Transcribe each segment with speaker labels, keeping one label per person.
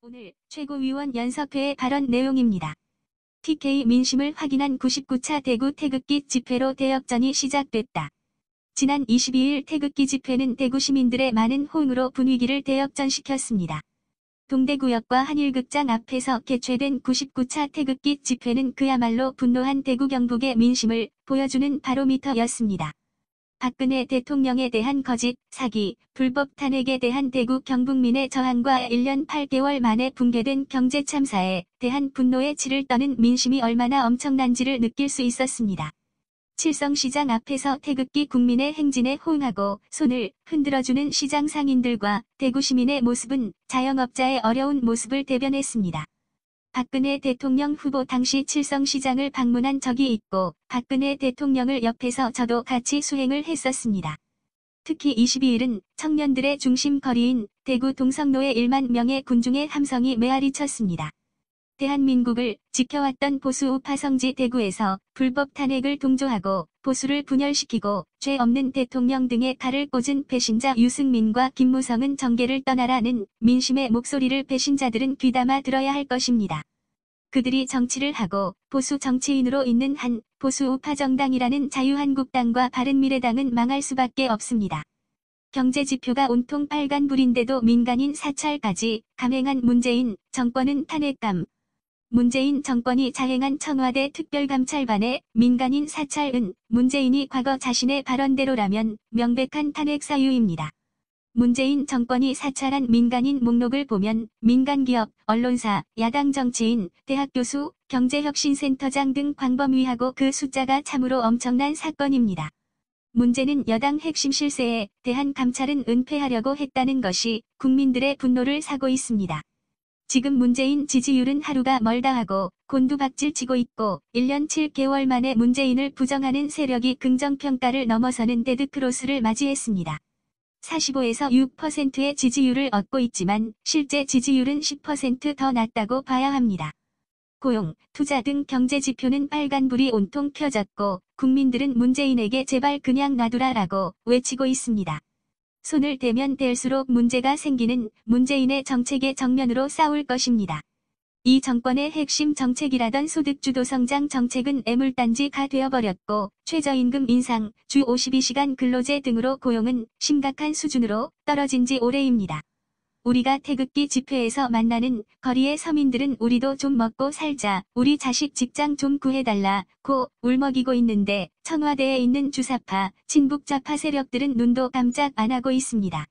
Speaker 1: 오늘 최고위원 연석회의 발언 내용입니다. TK 민심을 확인한 99차 대구 태극기 집회로 대역전이 시작됐다. 지난 22일 태극기 집회는 대구 시민들의 많은 호응으로 분위기를 대역전시켰습니다. 동대구역과 한일극장 앞에서 개최된 99차 태극기 집회는 그야말로 분노한 대구 경북의 민심을 보여주는 바로미터였습니다. 박근혜 대통령에 대한 거짓, 사기, 불법 탄핵에 대한 대구 경북민의 저항과 1년 8개월 만에 붕괴된 경제 참사에 대한 분노의 치를 떠는 민심이 얼마나 엄청난지를 느낄 수 있었습니다. 칠성시장 앞에서 태극기 국민의 행진에 호응하고 손을 흔들어주는 시장 상인들과 대구 시민의 모습은 자영업자의 어려운 모습을 대변했습니다. 박근혜 대통령 후보 당시 칠성시장을 방문한 적이 있고 박근혜 대통령을 옆에서 저도 같이 수행을 했었습니다. 특히 22일은 청년들의 중심 거리인 대구 동성로에 1만 명의 군중의 함성이 메아리 쳤습니다. 대한민국을 지켜왔던 보수 우파 성지 대구에서 불법 탄핵을 동조하고 보수를 분열시키고 죄 없는 대통령 등의 칼을 꽂은 배신자 유승민과 김무성은 정계를 떠나라는 민심의 목소리를 배신자들은 귀담아 들어야 할 것입니다. 그들이 정치를 하고 보수 정치인으로 있는 한 보수 우파 정당이라는 자유한국당과 바른미래당은 망할 수밖에 없습니다. 경제지표가 온통 빨간불인데도 민간인 사찰까지 감행한 문재인 정권은 탄핵감. 문재인 정권이 자행한 청와대 특별감찰반의 민간인 사찰은 문재인이 과거 자신의 발언대로라면 명백한 탄핵 사유입니다. 문재인 정권이 사찰한 민간인 목록을 보면 민간기업, 언론사, 야당 정치인, 대학 교수, 경제혁신센터장 등 광범위하고 그 숫자가 참으로 엄청난 사건입니다. 문제는 여당 핵심 실세에 대한 감찰은 은폐하려고 했다는 것이 국민들의 분노를 사고 있습니다. 지금 문재인 지지율은 하루가 멀다 하고 곤두박질 치고 있고 1년 7개월 만에 문재인을 부정하는 세력이 긍정평가를 넘어서는 데드크로스를 맞이했습니다. 45에서 6%의 지지율을 얻고 있지만 실제 지지율은 10% 더 낮다고 봐야 합니다. 고용, 투자 등 경제지표는 빨간불이 온통 켜졌고 국민들은 문재인에게 제발 그냥 놔두라라고 외치고 있습니다. 손을 대면 댈수록 문제가 생기는 문재인의 정책에 정면으로 싸울 것입니다. 이 정권의 핵심 정책이라던 소득주도 성장 정책은 애물단지가 되어버렸고 최저임금 인상, 주 52시간 근로제 등으로 고용은 심각한 수준으로 떨어진 지 오래입니다. 우리가 태극기 집회에서 만나는 거리의 서민들은 우리도 좀 먹고 살자, 우리 자식 직장 좀 구해달라고 울먹이고 있는데 청와대에 있는 주사파, 친북좌파 세력들은 눈도 깜짝 안 하고 있습니다.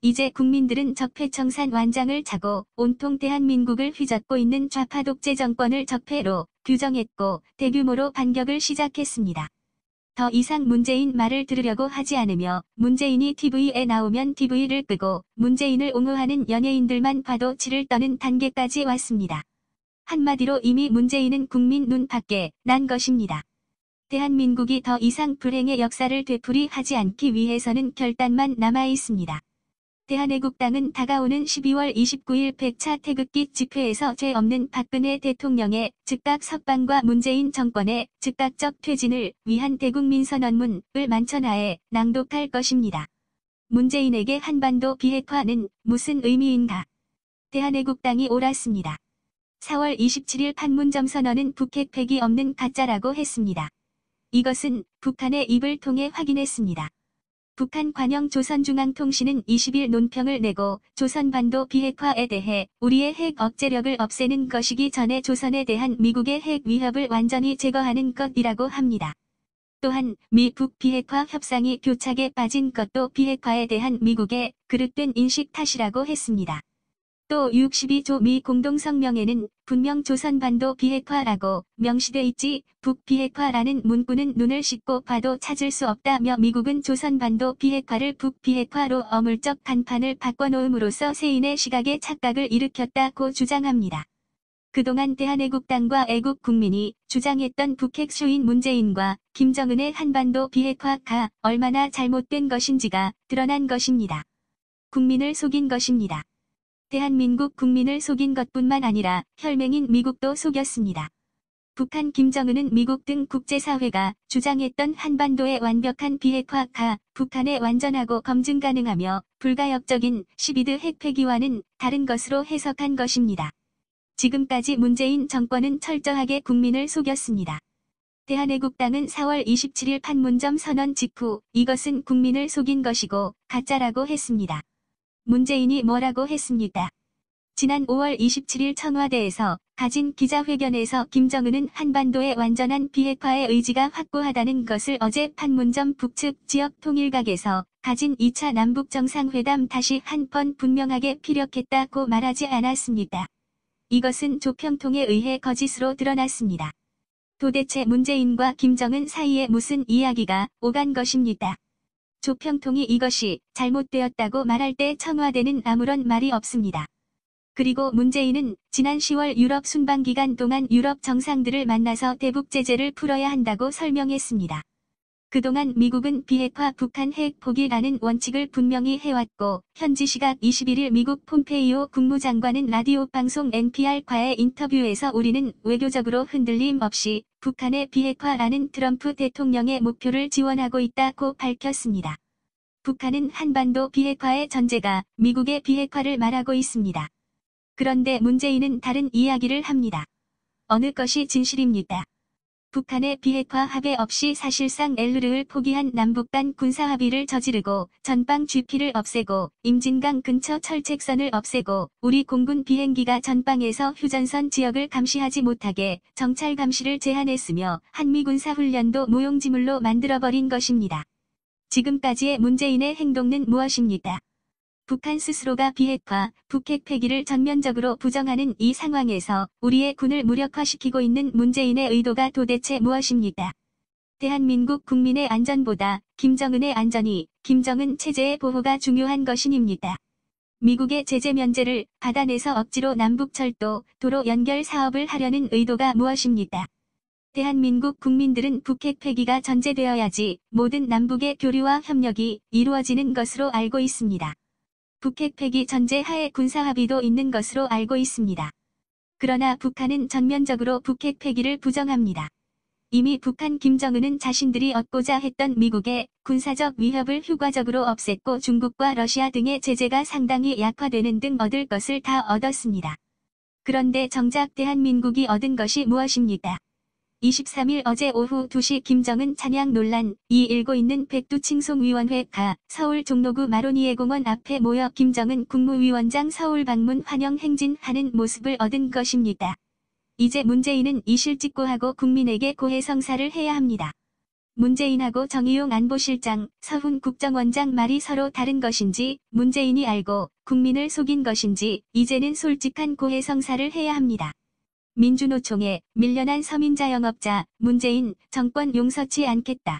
Speaker 1: 이제 국민들은 적폐청산 완장을 차고 온통 대한민국을 휘젓고 있는 좌파 독재 정권을 적폐로 규정했고 대규모로 반격을 시작했습니다. 더 이상 문재인 말을 들으려고 하지 않으며 문재인이 TV에 나오면 TV를 끄고 문재인을 옹호하는 연예인들만 봐도 치를 떠는 단계까지 왔습니다. 한마디로 이미 문재인은 국민 눈 밖에 난 것입니다. 대한민국이 더 이상 불행의 역사를 되풀이하지 않기 위해서는 결단만 남아 있습니다. 대한애국당은 다가오는 12월 29일 100차 태극기 집회에서 죄 없는 박근혜 대통령의 즉각 석방과 문재인 정권의 즉각적 퇴진을 위한 대국민 선언문을 만천하에 낭독할 것입니다. 문재인에게 한반도 비핵화는 무슨 의미인가? 대한애국당이 옳았습니다. 4월 27일 판문점 선언은 북핵 폐기 없는 가짜라고 했습니다. 이것은 북한의 입을 통해 확인했습니다. 북한 관영 조선중앙통신은 20일 논평을 내고 조선반도 비핵화에 대해 우리의 핵 억제력을 없애는 것이기 전에 조선에 대한 미국의 핵 위협을 완전히 제거하는 것이라고 합니다. 또한 미북 비핵화 협상이 교착에 빠진 것도 비핵화에 대한 미국의 그릇된 인식 탓이라고 했습니다. 또 62조 미 공동성명에는 분명 조선반도 비핵화라고 명시돼 있지 북비핵화라는 문구는 눈을 씻고 봐도 찾을 수 없다며 미국은 조선반도 비핵화를 북비핵화로 어물쩍 간판을 바꿔놓음으로써 세인의 시각에 착각을 일으켰다고 주장합니다. 그동안 대한애국당과 애국국민이 주장했던 북핵 쇼인 문재인과 김정은의 한반도 비핵화가 얼마나 잘못된 것인지가 드러난 것입니다. 국민을 속인 것입니다. 대한민국 국민을 속인 것뿐만 아니라 혈맹인 미국도 속였습니다. 북한 김정은은 미국 등 국제사회가 주장했던 한반도의 완벽한 비핵화가 북한의 완전하고 검증 가능하며 불가역적인 12드 핵폐기와는 다른 것으로 해석한 것입니다. 지금까지 문재인 정권은 철저하게 국민을 속였습니다. 대한애국당은 4월 27일 판문점 선언 직후 이것은 국민을 속인 것이고 가짜라고 했습니다. 문재인이 뭐라고 했습니까? 지난 5월 27일 청와대에서 가진 기자회견에서 김정은은 한반도의 완전한 비핵화의 의지가 확고하다는 것을 어제 판문점 북측 지역 통일각에서 가진 2차 남북정상회담 다시 한 번 분명하게 피력했다고 말하지 않았습니까? 이것은 조평통에 의해 거짓으로 드러났습니다. 도대체 문재인과 김정은 사이에 무슨 이야기가 오간 것입니까? 조평통이 이것이 잘못되었다고 말할 때 청와대는 아무런 말이 없습니다. 그리고 문재인은 지난 10월 유럽 순방 기간 동안 유럽 정상들을 만나서 대북 제재를 풀어야 한다고 설명했습니다. 그동안 미국은 비핵화 북한 핵 포기라는 원칙을 분명히 해왔고 현지 시각 21일 미국 폼페이오 국무장관은 라디오 방송 NPR과의 인터뷰에서 우리는 외교적으로 흔들림 없이 북한의 비핵화라는 트럼프 대통령의 목표를 지원하고 있다고 밝혔습니다. 북한은 한반도 비핵화의 전제가 미국의 비핵화를 말하고 있습니다. 그런데 문재인은 다른 이야기를 합니다. 어느 것이 진실입니까? 북한의 비핵화 합의 없이 사실상 엘르르를 포기한 남북 간 군사합의를 저지르고 전방 GP를 없애고 임진강 근처 철책선을 없애고 우리 공군 비행기가 전방에서 휴전선 지역을 감시하지 못하게 정찰 감시를 제한했으며 한미 군사훈련도 무용지물로 만들어버린 것입니다. 지금까지의 문재인의 행동은 무엇입니까? 북한 스스로가 비핵화, 북핵 폐기를 전면적으로 부정하는 이 상황에서 우리의 군을 무력화시키고 있는 문재인의 의도가 도대체 무엇입니까? 대한민국 국민의 안전보다 김정은의 안전이 김정은 체제의 보호가 중요한 것입니까? 미국의 제재 면제를 받아내서 억지로 남북철도, 도로 연결 사업을 하려는 의도가 무엇입니까? 대한민국 국민들은 북핵 폐기가 전제되어야지 모든 남북의 교류와 협력이 이루어지는 것으로 알고 있습니다. 북핵 폐기 전제 하에 군사합의도 있는 것으로 알고 있습니다. 그러나 북한은 전면적으로 북핵 폐기를 부정합니다. 이미 북한 김정은은 자신들이 얻고자 했던 미국의 군사적 위협을 효과적으로 없앴고 중국과 러시아 등의 제재가 상당히 약화되는 등 얻을 것을 다 얻었습니다. 그런데 정작 대한민국이 얻은 것이 무엇입니까? 23일 어제 오후 2시 김정은 찬양 논란이 일고 있는 백두칭송위원회가 서울 종로구 마로니에공원 앞에 모여 김정은 국무위원장 서울 방문 환영 행진하는 모습을 얻은 것입니까? 이제 문재인은 이실직고하고 국민에게 고해성사를 해야 합니다. 문재인하고 정의용 안보실장, 서훈 국정원장 말이 서로 다른 것인지 문재인이 알고 국민을 속인 것인지 이제는 솔직한 고해성사를 해야 합니다. 민주노총에 밀려난 서민자영업자 문재인 정권 용서치 않겠다.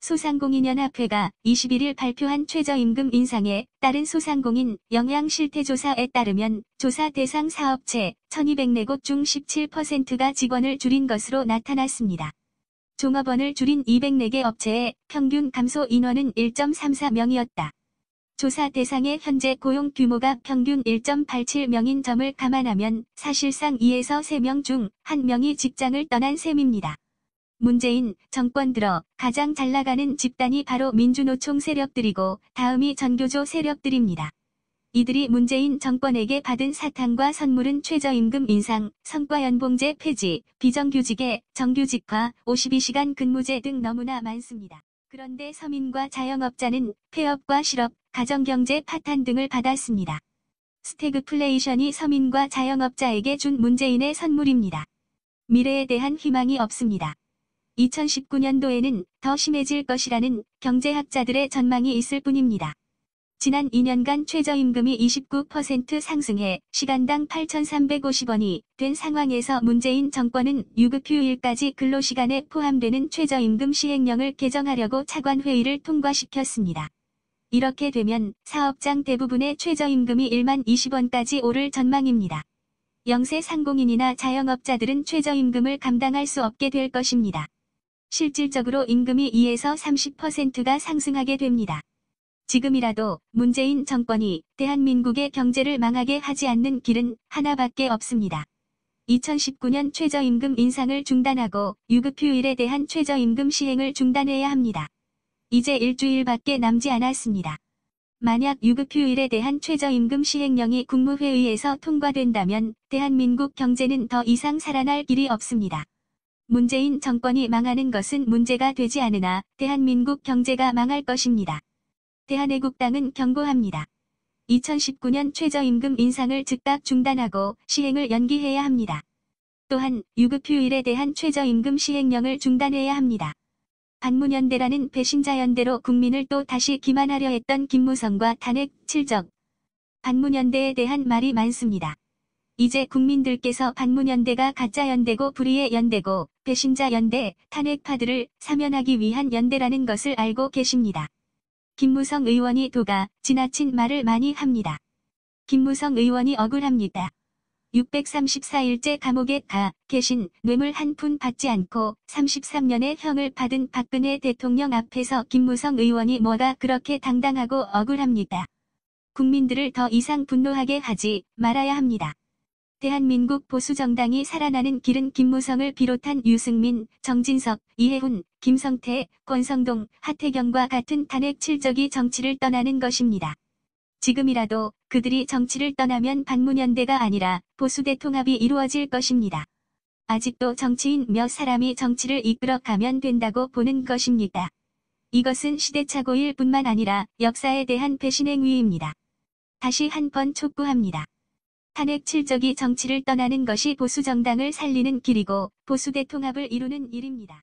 Speaker 1: 소상공인연합회가 21일 발표한 최저임금 인상에 따른 소상공인 영향실태조사에 따르면 조사 대상 사업체 1204곳 중 17%가 직원을 줄인 것으로 나타났습니다. 종업원을 줄인 204개 업체의 평균 감소 인원은 1.34명이었다. 조사 대상의 현재 고용 규모가 평균 1.87명인 점을 감안하면 사실상 2에서 3명 중 1명이 직장을 떠난 셈입니다. 문재인 정권 들어 가장 잘나가는 집단이 바로 민주노총 세력들이고 다음이 전교조 세력들입니다. 이들이 문재인 정권에게 받은 사탕과 선물은 최저임금 인상, 성과연봉제 폐지, 비정규직의 정규직화, 52시간 근무제 등 너무나 많습니다. 그런데 서민과 자영업자는 폐업과 실업, 가정경제 파탄 등을 받았습니다. 스태그플레이션이 서민과 자영업자에게 준 문재인의 선물입니다. 미래에 대한 희망이 없습니다. 2019년도에는 더 심해질 것이라는 경제학자들의 전망이 있을 뿐입니다. 지난 2년간 최저임금이 29% 상승해 시간당 8,350원이 된 상황에서 문재인 정권은 유급휴일까지 근로시간에 포함되는 최저임금 시행령을 개정하려고 차관회의를 통과시켰습니다. 이렇게 되면 사업장 대부분의 최저임금이 1만 20원까지 오를 전망입니다. 영세 상공인이나 자영업자들은 최저임금을 감당할 수 없게 될 것입니다. 실질적으로 임금이 2에서 30%가 상승하게 됩니다. 지금이라도 문재인 정권이 대한민국의 경제를 망하게 하지 않는 길은 하나밖에 없습니다. 2019년 최저임금 인상을 중단하고 유급휴일에 대한 최저임금 시행을 중단해야 합니다. 이제 일주일밖에 남지 않았습니다. 만약 유급휴일에 대한 최저임금 시행령이 국무회의에서 통과된다면 대한민국 경제는 더 이상 살아날 길이 없습니다. 문재인 정권이 망하는 것은 문제가 되지 않으나 대한민국 경제가 망할 것입니다. 대한애국당은 경고합니다. 2019년 최저임금 인상을 즉각 중단하고 시행을 연기해야 합니다. 또한 유급휴일에 대한 최저임금 시행령을 중단해야 합니다. 반문연대라는 배신자연대로 국민을 또 다시 기만하려 했던 김무성과 탄핵, 칠적. 반문연대에 대한 말이 많습니다. 이제 국민들께서 반문연대가 가짜연대고 불의의 연대고 배신자 연대, 탄핵파들을 사면하기 위한 연대라는 것을 알고 계십니다. 김무성 의원이 도가 지나친 말을 많이 합니다. 김무성 의원이 억울합니다. 634일째 감옥에 가 계신 뇌물 한 푼 받지 않고 33년의 형을 받은 박근혜 대통령 앞에서 김무성 의원이 뭐가 그렇게 당당하고 억울합니까? 국민들을 더 이상 분노하게 하지 말아야 합니다. 대한민국 보수정당이 살아나는 길은 김무성을 비롯한 유승민, 정진석, 이해훈, 김성태, 권성동, 하태경과 같은 탄핵 칠적이 정치를 떠나는 것입니다. 지금이라도 그들이 정치를 떠나면 반문연대가 아니라 보수대 통합이 이루어질 것입니다. 아직도 정치인 몇 사람이 정치를 이끌어가면 된다고 보는 것입니까? 이것은 시대착오일 뿐만 아니라 역사에 대한 배신행위입니다. 다시 한 번 촉구합니다. 탄핵 칠적이 정치를 떠나는 것이 보수정당을 살리는 길이고 보수대 통합을 이루는 일입니다.